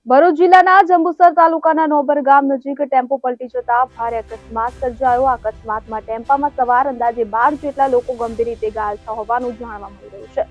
ભરૂચ જિલ્લાના જંબુસર તાલુકાના નોબર ગામ નજીક ટેમ્પો પલટી જતા ભારે અકસ્માત સર્જાયો। અકસ્માતમાં ટેમ્પામાં સવાર અંદાજે 12 જેટલા લોકો ગંભીર રીતે ઘાયલ થયા હોવાનું જાણવા મળી રહ્યું છે।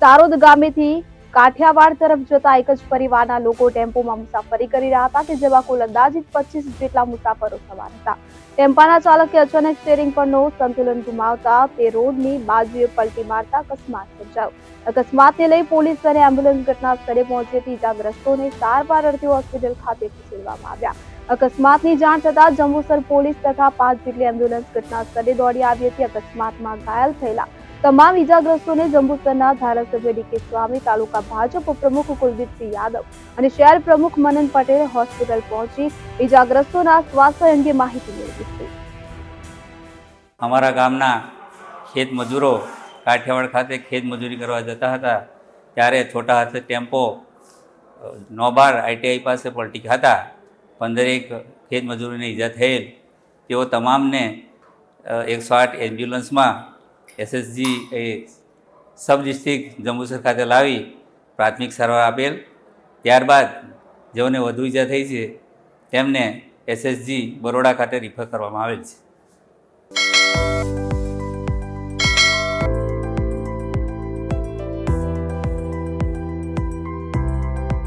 સારોદ ગામેથી કાઠિયાવાડ તરફ જતા એક જ પરિવારના લોકો ટેમ્પોમાં મુસાફરી કરી રહ્યા હતા કે જેમાં કુલ અંદાજિત 25 જેટલા મુસાફરો સવાર હતા। ટેમ્પાના ચાલકે અચાનક સ્ટીયરિંગ પરનો સંતુલન ગુમાવતા તે રોડની બાજુએ પલટી મારતા અકસ્માત સર્જાયો। અકસ્માતને લઈ પોલીસ અને એમ્બ્યુલન્સ ઘટના સ્થળે પહોંચી હતી। ઇજાગ્રસ્તોને સારવાર અર્થે હોસ્પિટલ ખાતે ખસેડવામાં આવ્યા। અકસ્માતની જાણ થતાં જંબુસર પોલીસ તથા 5 જેટલી એમ્બ્યુલન્સ ઘટના સ્થળે દોડી આવી હતી। અકસ્માતમાં ઘાયલ થયેલા તમામ ઇજાગ્રસ્તોને જંબુસરના ધારાસભ્ય ડીકે સ્વામી, તાલુકા ભાજપ પ્રમુખ કુલદીપસિંહ યાદવ અને શહેર પ્રમુખ મનન પટેલ હોસ્પિટલ પહોંચી ઇજાગ્રસ્તોના સ્વાસ્થ્ય અંગે માહિતી મેળવી હતી। અમારા ગામના ખેત મજૂરો કાઠિયાવાડ ખાતે ખેત મજૂરી કરવા જતા હતા ત્યારે છોટા હાથે ટેમ્પો નોબાર આઈટીઆઈ પાસે પલટી ખાતા 15 ખેત મજૂરોને ઈજા થયેલ। તેઓ તમામને 108 એમ્બ્યુલન્સમાં એસએસજી સબ ડિસ્ટ્રિક્ટ જંબુસર ખાતે લાવી પ્રાથમિક સારવાર આપેલ। ત્યારબાદ જેઓને વધુ ઈજા થઈ છે તેમને એસએસજી બરોડા ખાતે રિફર કરવામાં આવેલ છે।